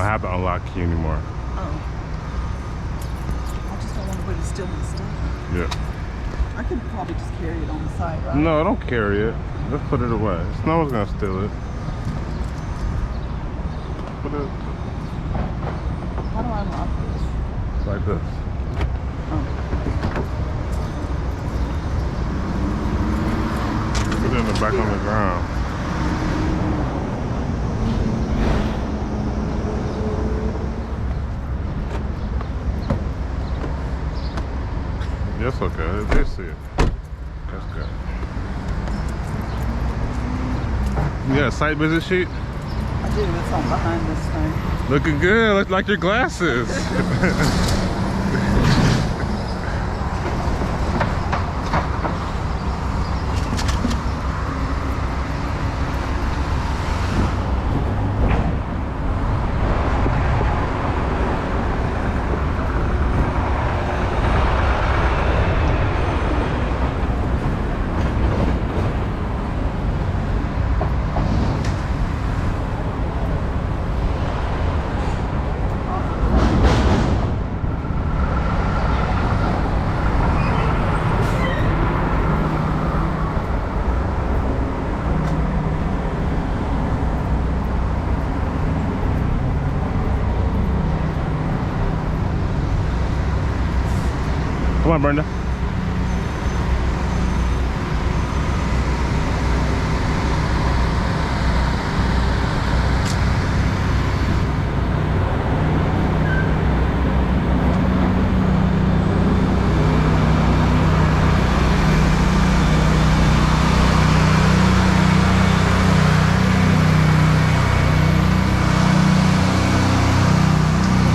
don't have the unlock key anymore. Oh. I just don't want anybody to steal my stuff. Yeah. I could probably just carry it on the side, right? No, don't carry it. Let's put it away. Snow's gonna steal it. Put it How do I unlock this? like this. Oh. Put it in the back on the ground. That's okay. They see it. That's good. You got a site visit sheet? I do. It's on behind this thing. Looking good. Look like your glasses. Come on, Brenda.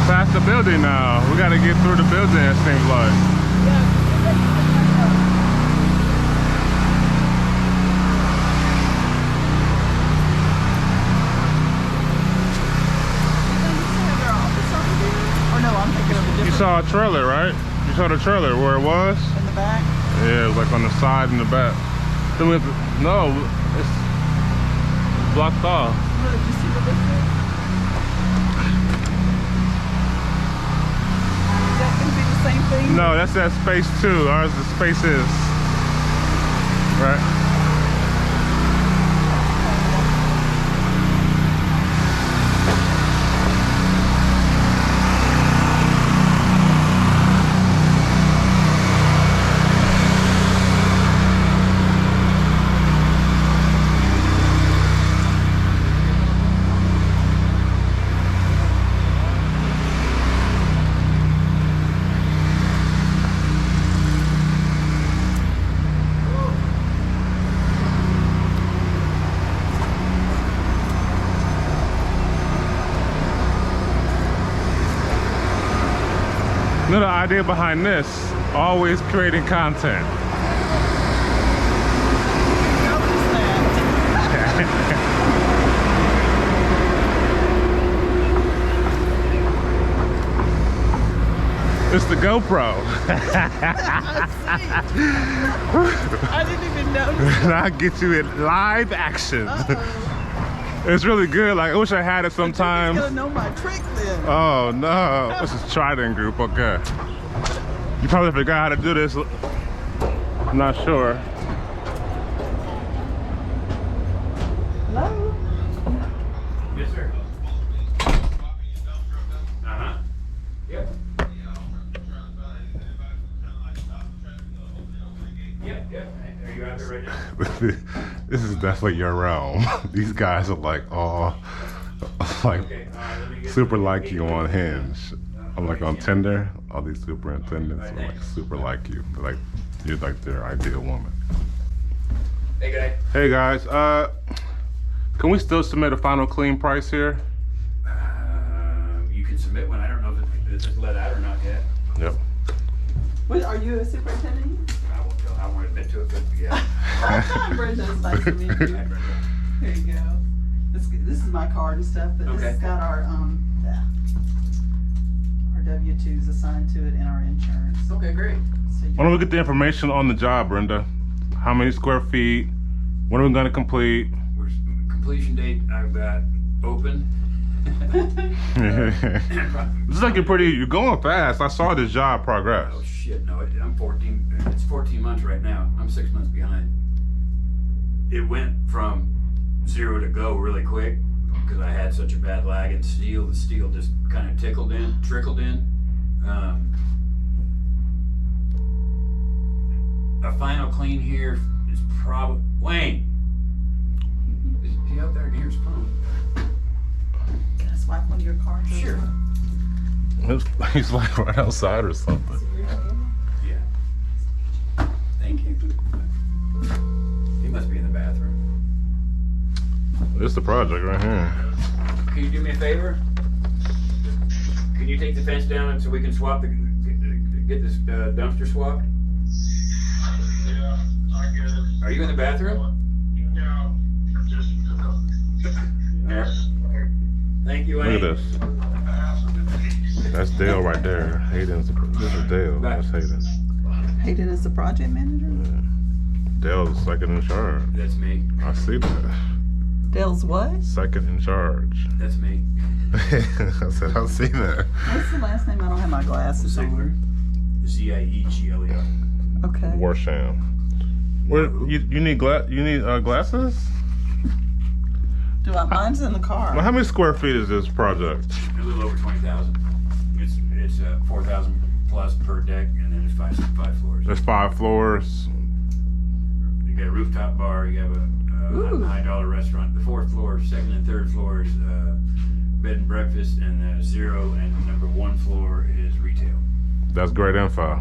Past the building now. We gotta get through the building, it seems like. You saw a trailer, right? You saw the trailer where it was? In the back? Yeah, it was like on the side and the back. Then we have to, no, it's blocked off. Look, you see what this is? Is that going to be the same thing? No, that's that space 2. Ours the space is. Right? You know the idea behind this? Always creating content. Notice that. It's the GoPro. I didn't even notice. And I'll get you in live action. It's really good. Like, I wish I had it sometime. You're gonna know my trick then. Oh no, this is Trident Group. Okay. You probably forgot how to do this. I'm not sure. Hello? Yes, sir. Uh-huh. Yep. Yep. Are you out there right now? This is definitely your realm. These guys are like all like super like you on Hinge. I'm like on Tinder. All these superintendents are like super like you. They're like you're like their ideal woman. Hey, guy. Hey guys, can we still submit a final clean price here? You can submit one. I don't know if it's let out or not yet. Yep. What, are you a superintendent? I won't admit to it, but yeah. Brenda, it's nice to meet you. Here you go. This is my card and stuff, but this has got our W-2s assigned to it and our insurance. Okay, great. So Why don't we get the information on the job, Brenda? How many square feet? When are we gonna complete? Completion date I've got open. It's like you're going fast. I saw this job progress. Oh shit, no, I'm 14, it's 14 months right now. I'm 6 months behind. It went from 0 to go really quick because I had such a bad lag in steel. The steel just kind of trickled in. A final clean here is probably, Wayne, is he out there? Here's phone. Can I swipe one of your cards? Sure. He's like right outside or something. Yeah. Thank you. He must be in the bathroom. It's the project right here. Can you do me a favor? Can you take the fence down so we can swap get this dumpster swapped? Yeah, I get it. Are you in the bathroom? Yeah, just Yeah. Thank you, Wayne. Look at this. That's Dale right there. Hayden's this is Dale. That's Hayden. Hayden is the project manager? Yeah. Dale's second in charge. That's me. I see that. Dale's what? Second in charge. That's me. I said, I see that. What's the last name? I don't have my glasses Ziegler. on. Ziegler. Okay. Warsham. Where you need glasses? Do I? Mine's in the car. Well, how many square feet is this project? A little over 20,000. It's 4,000 plus per deck, and then it's five floors. There's 5 floors. You got a rooftop bar. You have a Ooh. high-dollar restaurant. The 4th floor, 2nd and 3rd floors, bed and breakfast, and 0 and number 1 floor is retail. That's great info.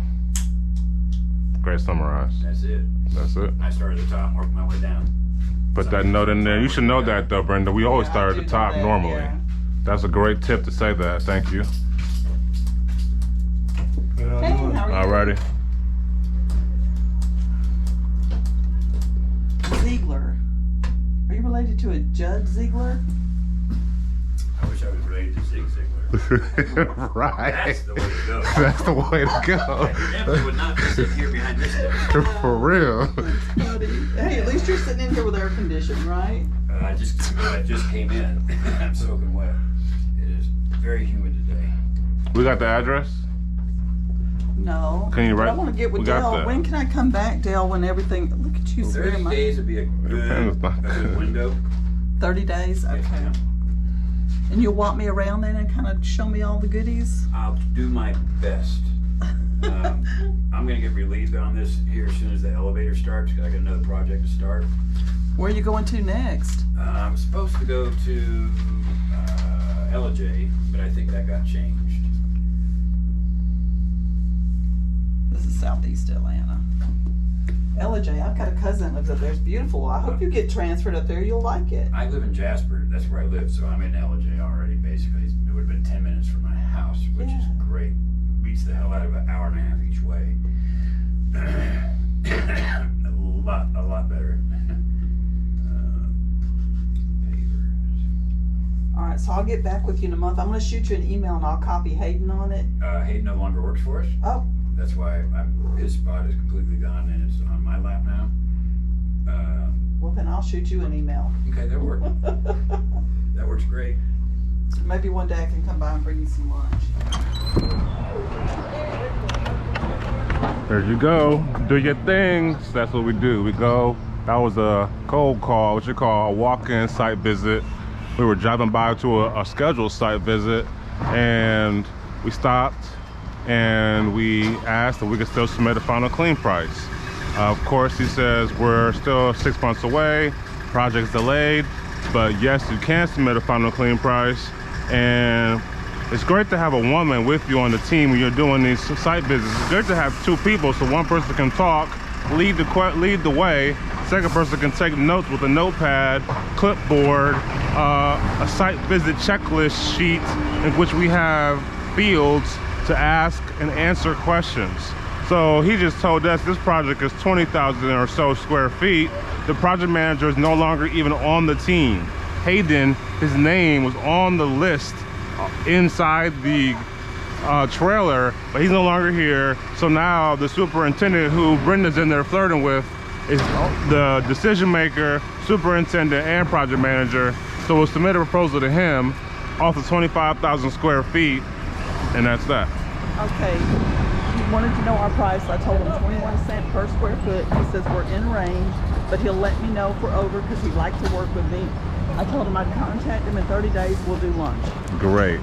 Great summarized. That's it. That's it. I started at the top, worked my way down. Put that note in there. You should know that though, Brenda. We always Yeah, start I at do the know top that, normally. yeah. That's a great tip to say that. Thank you. Hey, how are you? Alrighty. Ziegler. Are you related to a Judd Ziegler? I wish I was related to Zig Ziglar. Right. That's the way to go. That's the way to I go. definitely would not sit here behind this desk. For real. Buddy. Hey, at least you're sitting in here with air conditioning, right? I just came in. I'm soaking wet. It is very humid today. We got the address? No. Can you But write- I want to get with we got Dale. that. When can I come back, Dale, when everything... Look at you, 30 sweating. days would be a Depends on- good window. 30 days? Okay. Yeah. And you'll walk me around then and kind of show me all the goodies? I'll do my best. I'm going to get relieved on this here as soon as the elevator starts because I got another project to start. Where are you going to next? I'm supposed to go to LJ, but I think that got changed. This is Southeast Atlanta. LJ, I've got a cousin that lives up there. It's beautiful. I hope you get transferred up there. You'll like it. I live in Jasper. That's where I live, so I'm in LJ already, basically. It would have been 10 minutes from my house, which is great. Beats the hell out of an hour and a half each way. a lot better. All right, so I'll get back with you in a month. I'm going to shoot you an email and I'll copy Hayden on it. Hayden no longer works for us. Oh, That's why his spot is completely gone and it's on my lap now. well then I'll shoot you an email. Okay, that works. That works great. Maybe one day I can come by and bring you some lunch. There you go. Do your things. That's what we do. We go. That was a cold call, what you call a walk-in site visit. We were driving by to a scheduled site visit, and we stopped and we asked if we could still submit a final clean price. Of course, he says we're still 6 months away, project's delayed, but yes, you can submit a final clean price. And it's great to have a woman with you on the team when you're doing these site visits. It's great to have 2 people, so one person can talk, lead the way. Second person can take notes with a notepad, clipboard, a site visit checklist sheet in which we have fields to ask and answer questions. So he just told us this project is 20,000 or so square feet. The project manager is no longer even on the team. Hayden, his name was on the list inside the trailer, but he's no longer here. So now the superintendent, who Brenda's in there flirting with, is the decision maker, superintendent, and project manager. So we'll submit a proposal to him, off of 25,000 square feet, and that's that. Okay, he wanted to know our price. I told him 21 cents per square foot. He says we're in range, but he'll let me know if we're over because he'd like to work with me. I told him I'd contact him in 30 days. We'll do lunch. Great.